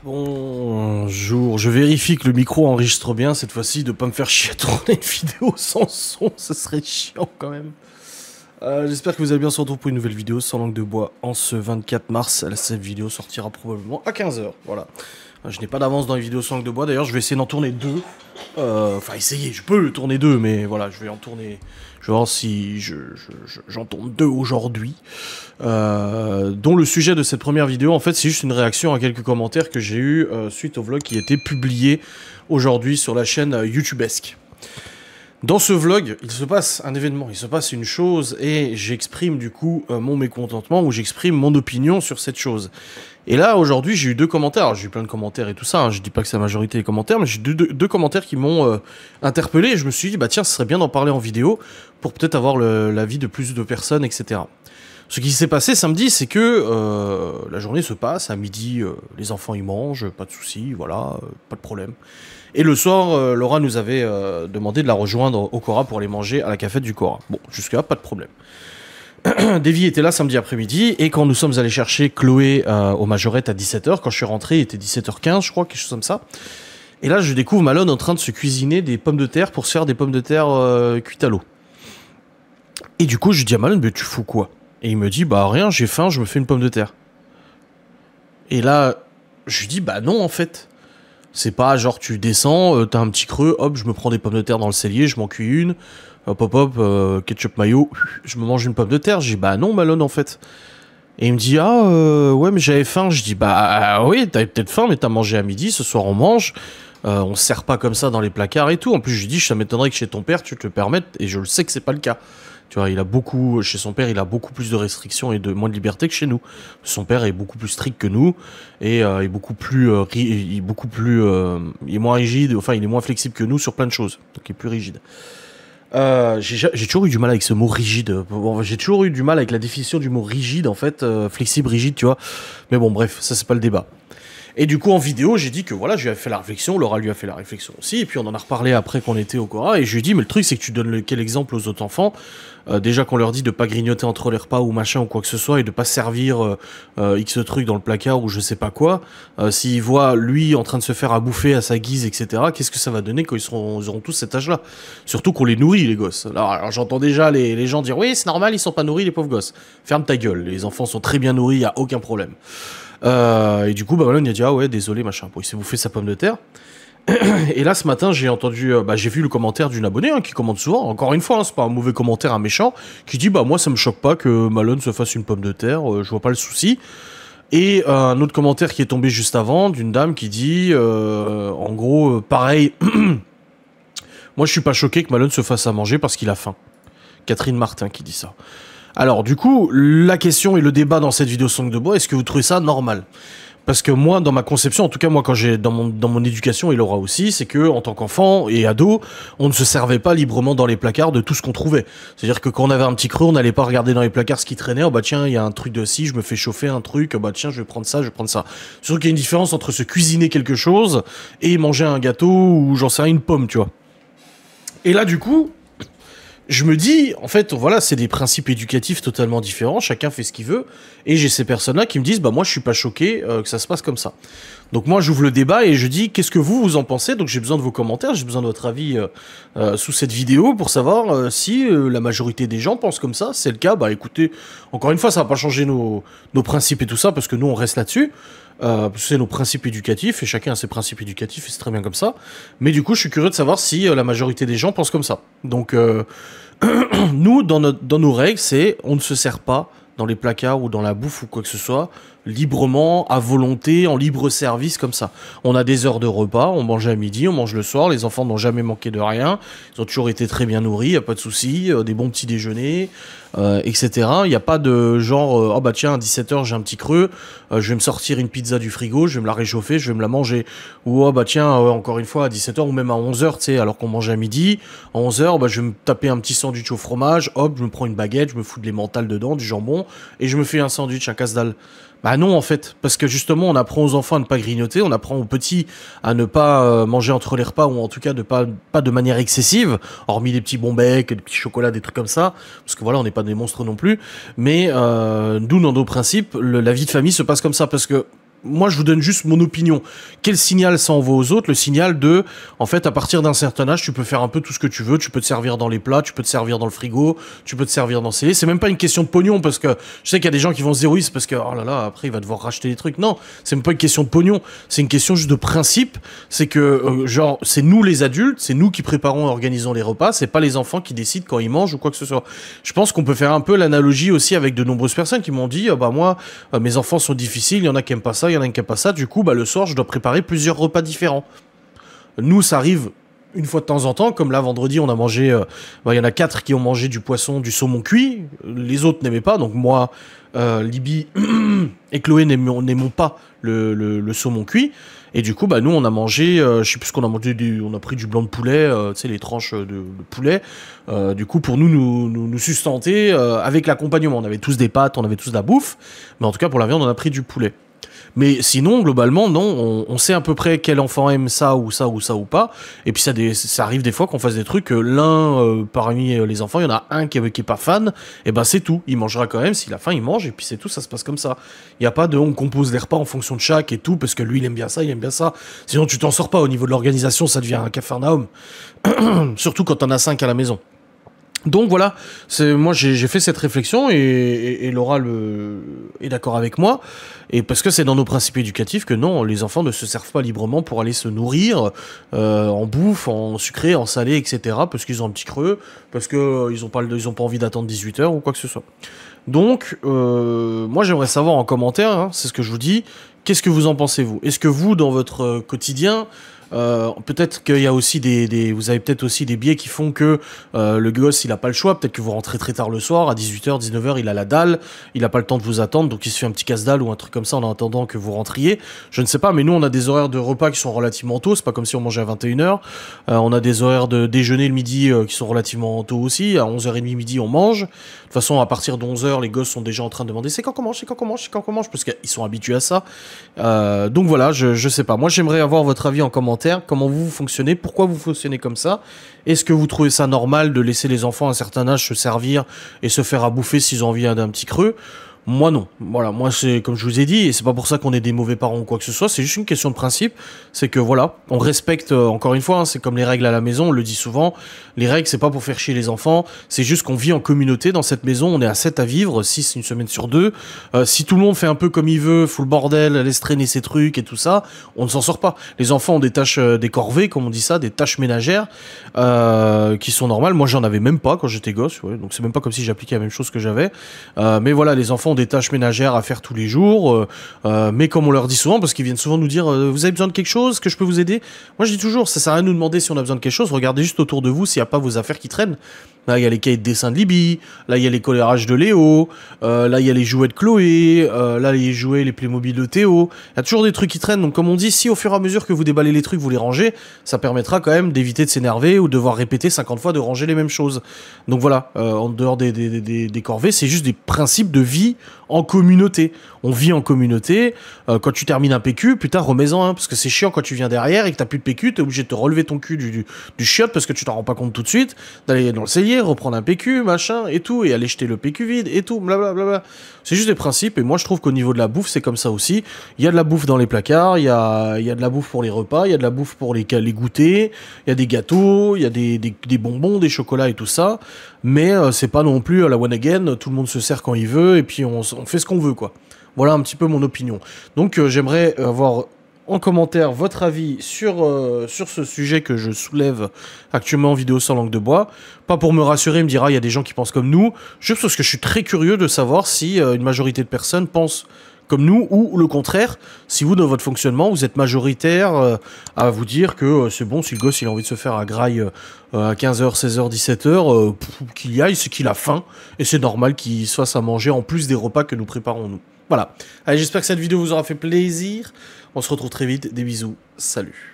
Bonjour, je vérifie que le micro enregistre bien cette fois-ci, de pas me faire chier à tourner une vidéo sans son, ça serait chiant quand même. J'espère que vous allez bien, on se retrouve pour une nouvelle vidéo sans langue de bois en ce 24 mars. Cette vidéo sortira probablement à 15 h, voilà. Je n'ai pas d'avance dans les vidéos sans langue de bois, d'ailleurs je vais essayer d'en tourner deux. Enfin essayer, je peux le tourner deux, mais voilà, je vais en tourner... Je vais voir si j'en tourne deux aujourd'hui. Dont le sujet de cette première vidéo, en fait, c'est juste une réaction à quelques commentaires que j'ai eu suite au vlog qui a été publié aujourd'hui sur la chaîne YouTubesque. Dans ce vlog, il se passe un événement, il se passe une chose, et j'exprime du coup mon mécontentement, ou j'exprime mon opinion sur cette chose. Et là, aujourd'hui, j'ai eu deux commentaires. Alors, j'ai eu plein de commentaires et tout ça, hein. Je dis pas que c'est la majorité des commentaires, mais j'ai deux commentaires qui m'ont interpellé, et je me suis dit, bah tiens, ce serait bien d'en parler en vidéo, pour peut-être avoir l'avis de plus de personnes, etc. Ce qui s'est passé samedi, c'est que la journée se passe, à midi, les enfants y mangent, pas de soucis, voilà, pas de problème. Et le soir, Laura nous avait demandé de la rejoindre au Cora pour aller manger à la cafette du Cora. Bon, jusque-là, pas de problème. Davy était là samedi après-midi, et quand nous sommes allés chercher Chloé au Majorette à 17 h, quand je suis rentré, il était 17 h 15, je crois, quelque chose comme ça. Et là, je découvre Malone en train de se cuisiner des pommes de terre pour se faire des pommes de terre cuites à l'eau. Et du coup, je dis à Malone, mais tu fous quoi? Et il me dit, bah rien, j'ai faim, je me fais une pomme de terre. Et là, je lui dis, bah non, en fait. C'est pas genre tu descends, t'as un petit creux, hop, je me prends des pommes de terre dans le cellier, je m'en cuis une, hop, ketchup mayo, je me mange une pomme de terre. Je dis, bah non, Malone, en fait. Et il me dit, ah, ouais, mais j'avais faim. Je dis, bah oui, t'avais peut-être faim, mais t'as mangé à midi, ce soir on mange. On se sert pas comme ça dans les placards et tout. En plus, je lui dis, ça m'étonnerait que chez ton père, tu te le permettes, et je le sais que c'est pas le cas. Tu vois, chez son père, il a beaucoup plus de restrictions et de moins de liberté que chez nous. Son père est beaucoup plus strict que nous et est beaucoup plus, il est moins rigide. Enfin, il est moins flexible que nous sur plein de choses. Donc, il est plus rigide. J'ai toujours eu du mal avec ce mot rigide. Bon, j'ai toujours eu du mal avec la définition du mot rigide, en fait, flexible, rigide, tu vois. Mais bon, bref, ça c'est pas le débat. Et du coup, en vidéo, j'ai dit que voilà, je lui avais fait la réflexion, Laura lui a fait la réflexion aussi, et puis on en a reparlé après qu'on était au Cora, et je lui ai dit, mais le truc, c'est que tu donnes quel exemple aux autres enfants? Déjà qu'on leur dit de pas grignoter entre les repas ou machin ou quoi que ce soit, et de pas servir X trucs dans le placard ou je sais pas quoi. S'ils voient lui en train de se faire à bouffer à sa guise, etc., qu'est-ce que ça va donner quand ils auront tous cet âge-là? Surtout qu'on les nourrit, les gosses. Alors j'entends déjà les gens dire, oui, c'est normal, ils sont pas nourris, les pauvres gosses. Ferme ta gueule, les enfants sont très bien nourris, y a aucun problème. Et du coup, bah, Malone, il a dit, ah ouais, désolé, machin. Bon, il s'est bouffé sa pomme de terre. Et là, ce matin, j'ai vu le commentaire d'une abonnée qui commente souvent. Encore une fois, hein, c'est pas un mauvais commentaire, un méchant, qui dit, bah, moi, ça me choque pas que Malone se fasse une pomme de terre, je vois pas le souci. Et un autre commentaire qui est tombé juste avant, d'une dame qui dit, en gros, pareil, moi, je suis pas choqué que Malone se fasse à manger parce qu'il a faim. Catherine Martin qui dit ça. Alors, du coup, la question et le débat dans cette vidéo sans langue de bois, est-ce que vous trouvez ça normal? Parce que moi, dans ma conception, en tout cas moi, quand j'ai dans mon éducation, et Laura aussi, c'est que en tant qu'enfant et ado, on ne se servait pas librement dans les placards de tout ce qu'on trouvait. C'est-à-dire que quand on avait un petit creux, on n'allait pas regarder dans les placards ce qui traînait. Oh bah tiens, il y a un truc de ci, je me fais chauffer un truc. Oh bah tiens, je vais prendre ça, je vais prendre ça. Surtout qu'il y a une différence entre se cuisiner quelque chose et manger un gâteau ou j'en sais rien, une pomme, tu vois. Et là, du coup, je me dis, en fait, voilà, c'est des principes éducatifs totalement différents, chacun fait ce qu'il veut, et j'ai ces personnes-là qui me disent, bah moi je suis pas choqué que ça se passe comme ça. Donc moi j'ouvre le débat et je dis, qu'est-ce que vous en pensez? Donc j'ai besoin de vos commentaires, j'ai besoin de votre avis sous cette vidéo pour savoir si la majorité des gens pensent comme ça. C'est le cas, bah écoutez, encore une fois, ça va pas changer nos principes et tout ça, parce que nous on reste là-dessus. C'est nos principes éducatifs, et chacun a ses principes éducatifs, et c'est très bien comme ça. Mais du coup, je suis curieux de savoir si la majorité des gens pensent comme ça. Donc, nous, dans nos règles, c'est on ne se sert pas dans les placards ou dans la bouffe ou quoi que ce soit, librement, à volonté, en libre service, comme ça. On a des heures de repas, on mange à midi, on mange le soir, les enfants n'ont jamais manqué de rien, ils ont toujours été très bien nourris, y a pas de souci, des bons petits déjeuners, etc. Il n'y a pas de genre, oh bah tiens, à 17 h j'ai un petit creux, je vais me sortir une pizza du frigo, je vais me la réchauffer, je vais me la manger. Ou oh bah tiens, encore une fois, à 17 h ou même à 11 h, tu sais, alors qu'on mange à midi, à 11 h, bah, je vais me taper un petit sandwich au fromage, hop, je me prends une baguette, je me fous de l'emmental dedans, du jambon, et je me fais un sandwich, un casse-dalle. Bah non, en fait, parce que justement, on apprend aux enfants à ne pas grignoter, on apprend aux petits à ne pas manger entre les repas, ou en tout cas de pas de manière excessive, hormis les petits bons becs, des petits chocolats, des trucs comme ça, parce que voilà, on n'est pas des monstres non plus, mais nous, dans nos principes, la vie de famille se passe comme ça, parce que moi, je vous donne juste mon opinion. Quel signal ça envoie aux autres? Le signal de, en fait, à partir d'un certain âge, tu peux faire un peu tout ce que tu veux. Tu peux te servir dans les plats, tu peux te servir dans le frigo, tu peux te servir dans ces... C'est même pas une question de pognon, parce que je sais qu'il y a des gens qui vont se dire oui, c'est parce que, oh là là, après, il va devoir racheter des trucs. Non, c'est même pas une question de pognon. C'est une question juste de principe. C'est que, genre, c'est nous les adultes, c'est nous qui préparons et organisons les repas. C'est pas les enfants qui décident quand ils mangent ou quoi que ce soit. Je pense qu'on peut faire un peu l'analogie aussi avec de nombreuses personnes qui m'ont dit, bah moi, mes enfants sont difficiles, il y en a qui aiment pas ça, il y en a qui aiment pas ça, du coup, bah, le soir, je dois préparer plusieurs repas différents. Nous, ça arrive une fois de temps en temps, comme là, vendredi, on a mangé, il y en a 4 qui ont mangé du poisson, du saumon cuit, les autres n'aimaient pas, donc moi, Libby et Chloé n'aimons pas le saumon cuit, et du coup, bah, nous, on a mangé, je sais plus ce qu'on a mangé, on a pris du blanc de poulet, tu sais, les tranches de poulet, du coup, pour nous sustenter avec l'accompagnement. On avait tous des pâtes, on avait tous de la bouffe, mais en tout cas, pour la viande, on a pris du poulet. Mais sinon, globalement, non, on sait à peu près quel enfant aime ça ou ça ou ça ou pas. Et puis ça arrive des fois qu'on fasse des trucs que l'un parmi les enfants, il y en a un qui est pas fan, et ben c'est tout. Il mangera quand même, s'il a faim, il mange, et puis c'est tout, ça se passe comme ça. Il n'y a pas de on compose les repas en fonction de chaque et tout, parce que lui il aime bien ça, il aime bien ça. Sinon tu t'en sors pas au niveau de l'organisation, ça devient un capharnaüm. Surtout quand on a 5 à la maison. Donc voilà, moi j'ai fait cette réflexion et Laura est d'accord avec moi, et parce que c'est dans nos principes éducatifs que non, les enfants ne se servent pas librement pour aller se nourrir en bouffe, en sucré, en salé, etc. parce qu'ils ont un petit creux, parce que ils ont pas envie d'attendre 18 heures ou quoi que ce soit. Donc moi j'aimerais savoir en commentaire, hein, c'est ce que je vous dis, qu'est-ce que vous en pensez vous? Est-ce que vous, dans votre quotidien, peut-être qu'il y a aussi vous avez peut-être aussi des biais qui font que le gosse il a pas le choix, peut-être que vous rentrez très tard le soir, à 18h, 19h, il a la dalle, il a pas le temps de vous attendre, donc il se fait un petit casse-dalle ou un truc comme ça en attendant que vous rentriez, je ne sais pas, mais nous on a des horaires de repas qui sont relativement tôt, c'est pas comme si on mangeait à 21h, on a des horaires de déjeuner le midi qui sont relativement tôt aussi, à 11h30 midi on mange, de toute façon à partir de 11h les gosses sont déjà en train de demander c'est quand qu'on mange, c'est quand qu'on mange, c'est quand qu'on mange, parce qu'ils sont habitués à ça, donc voilà, je sais pas, moi j'aimerais avoir votre avis en commentaire. Comment vous fonctionnez, pourquoi vous fonctionnez comme ça, est-ce que vous trouvez ça normal de laisser les enfants à un certain âge se servir et se faire à bouffer s'ils ont envie d'un petit creux? Moi non, voilà, moi c'est comme je vous ai dit, et c'est pas pour ça qu'on est des mauvais parents ou quoi que ce soit, c'est juste une question de principe, c'est que voilà, on respecte, encore une fois, hein, c'est comme les règles à la maison, on le dit souvent, les règles c'est pas pour faire chier les enfants, c'est juste qu'on vit en communauté dans cette maison, on est à 7 à vivre, 6 une semaine sur 2, si tout le monde fait un peu comme il veut, fout le bordel, laisse traîner ses trucs et tout ça, on ne s'en sort pas. Les enfants ont des tâches, des corvées, comme on dit ça, des tâches ménagères, qui sont normales, moi j'en avais même pas quand j'étais gosse, ouais, donc c'est même pas comme si j'appliquais la même chose que j'avais, mais voilà, les enfants ont des tâches ménagères à faire tous les jours, mais comme on leur dit souvent, parce qu'ils viennent souvent nous dire vous avez besoin de quelque chose, que je peux vous aider? Moi je dis toujours, ça sert à rien de nous demander si on a besoin de quelque chose, regardez juste autour de vous s'il n'y a pas vos affaires qui traînent. Là il y a les cahiers de dessin de Libby, là il y a les collérages de Léo, là il y a les jouets de Chloé, là les jouets, les Playmobil de Théo, il y a toujours des trucs qui traînent, donc comme on dit, si au fur et à mesure que vous déballez les trucs, vous les rangez, ça permettra quand même d'éviter de s'énerver ou de devoir répéter 50 fois de ranger les mêmes choses. Donc voilà, en dehors des corvées, c'est juste des principes de vie en communauté. On vit en communauté, quand tu termines un PQ, putain remets-en un, parce que c'est chiant quand tu viens derrière et que t'as plus de PQ, t'es obligé de te relever ton cul du chiotte parce que tu t'en rends pas compte tout de suite, d'aller dans le cellier, reprendre un PQ, machin, et tout, et aller jeter le PQ vide, et tout, blablabla. C'est juste des principes, et moi je trouve qu'au niveau de la bouffe, c'est comme ça aussi. Il y a de la bouffe dans les placards, il y a de la bouffe pour les repas, il y a de la bouffe pour les goûters, il y a des gâteaux, il y a des bonbons, des chocolats et tout ça, mais c'est pas non plus à la one again, tout le monde se sert quand il veut, et puis on fait ce qu'on veut, quoi. Voilà un petit peu mon opinion. Donc j'aimerais avoir en commentaire votre avis sur ce sujet que je soulève actuellement en vidéo sans langue de bois. Pas pour me rassurer, me dire il y a des gens qui pensent comme nous, juste parce que je suis très curieux de savoir si une majorité de personnes pensent comme nous, ou le contraire, si vous, dans votre fonctionnement, vous êtes majoritaire à vous dire que c'est bon, si le gosse il a envie de se faire à graille à 15h, 16h, 17h, qu'il y aille, c'est qu'il a faim, et c'est normal qu'il se fasse à manger en plus des repas que nous préparons nous. Voilà. Allez, j'espère que cette vidéo vous aura fait plaisir. On se retrouve très vite. Des bisous. Salut.